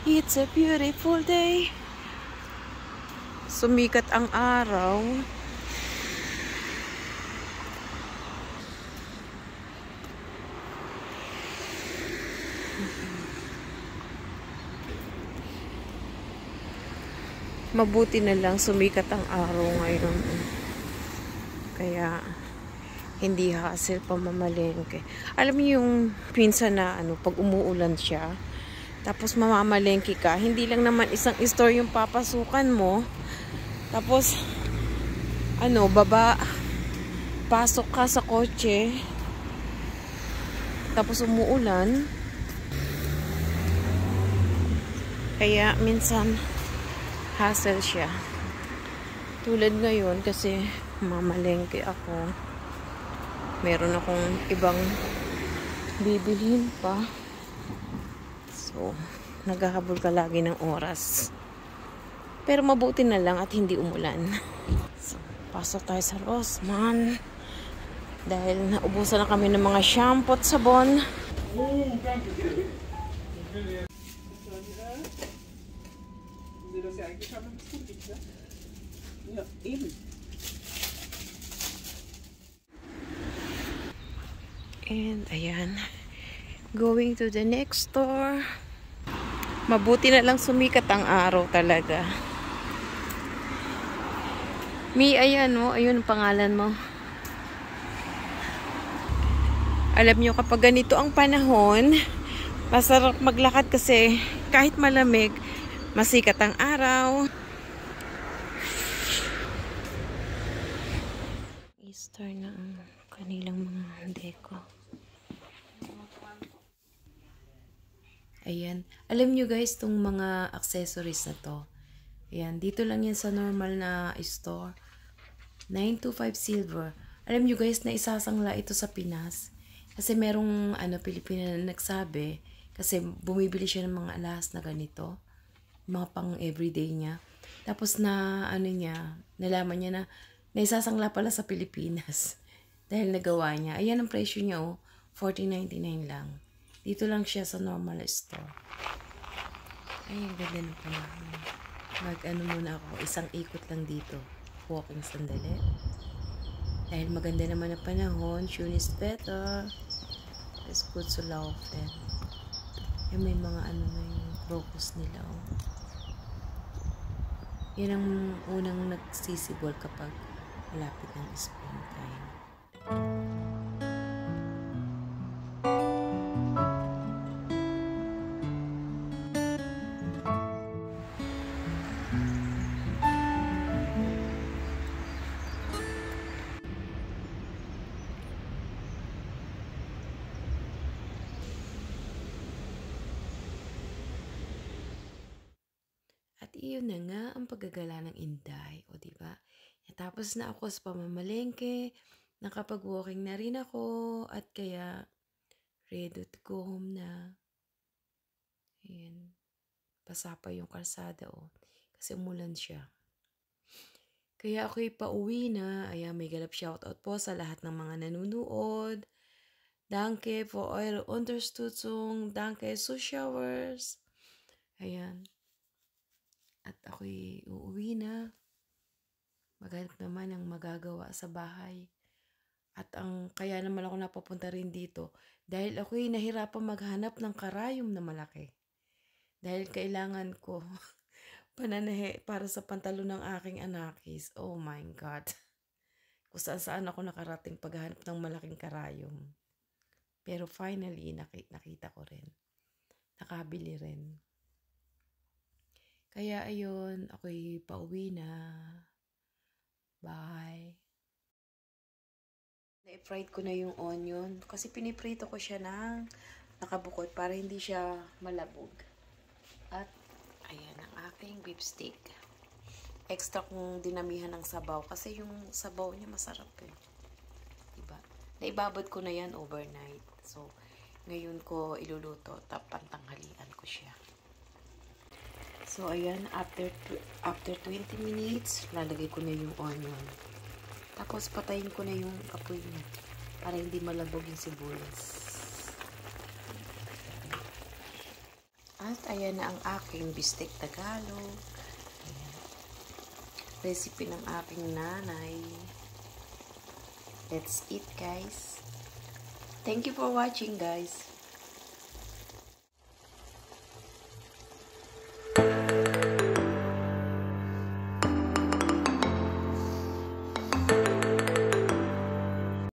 It's a beautiful day. Sumikat ang araw. Mabuti na lang sumikat ang araw ngayon. Kaya hindi hassle pa mamalengke. Alam niyo yung pinsan na pag umuulan siya, tapos mamamalengke ka, hindi lang naman isang store yung papasukan mo. Tapos baba, pasok ka sa kotse, tapos umuulan. Kaya minsan hassle siya. Tulad ngayon kasi mamalengke ako. Meron akong ibang bibilhin pa. So, naghahabol ka lagi ng oras. Pero mabuti na lang at hindi umulan. So, pasok tayo sa Rossmann. Dahil naubusan na kami ng mga shampoo at sabon. Ja, eben. And ayan, going to the next store. Mabuti na lang sumikat ang araw talaga. Mi, ayan mo, ayun ang pangalan mo. Alam nyo, kapag ganito ang panahon, masarap maglakad kasi kahit malamig, masikat ang araw. I-store na ang kanilang mga deko. Ayan. Alam nyo guys, itong mga accessories na to. Ayan. Dito lang yan sa normal na store. 925 silver. Alam nyo guys, na isasangla ito sa Pinas. Kasi merong Pilipina na nagsabi. Kasi bumibili siya ng mga alahas na ganito. Mga pang everyday niya. Tapos nalaman niya na isasangla pala sa Pilipinas. Dahil nagawa niya. Ayan ang presyo niya, oh. $14.99 lang. Dito lang siya sa normal store. Ay, ang ganda na pala. Muna ako. Isang ikot lang dito. Walking sandali. Dahil maganda naman ang panahon. June is better. It's good to laufen. Yung may mga na yung crocus nila, oh. Yan ang unang nagsisibol kapag malapit ng springtime. At iyon na nga ang paggagala ng Inday, o diba? Natapos na ako sa pamamalengke, nakapag-walking na rin ako, at kaya ready to go home na. Ayan. Basa pa yung kalsada, oh. Kasi umulan siya. Kaya ako'y pauwi na. Ayan, may galap shoutout po sa lahat ng mga nanunood. Danke for eure Unterstützung. Danke Zuschauers. Ayan. At ako'y uuwi na. Maghanap naman ng magagawa sa bahay. At kaya naman ako napapunta rin dito. Dahil ako'y nahirapang maghanap ng karayom na malaki. Dahil kailangan ko pananahe para sa pantalo ng aking anakis. Oh my God. Kung saan ako nakarating paghanap ng malaking karayom. Pero finally, nakita ko rin. Nakabili rin. Kaya ayun, ako'y pauwi na. Bye. Na-fried ko na yung onion. Kasi piniprito ko siya ng nakabukod para hindi siya malabog. At ayan ang aking beef steak. Extra kong dinamihan ng sabaw. Kasi yung sabaw niya masarap eh. Diba? Naibabad ko na yan overnight. So, ngayon ko iluluto. Pantanghalian ko siya. So, ayan. After 20 minutes, lalagay ko na yung onion. Tapos, patayin ko na yung apoy niya. Para hindi malabog yung sibuyas. At ayan na ang aking bistek Tagalog. Ayan. Recipe ng aking nanay. Let's eat, guys. Thank you for watching, guys.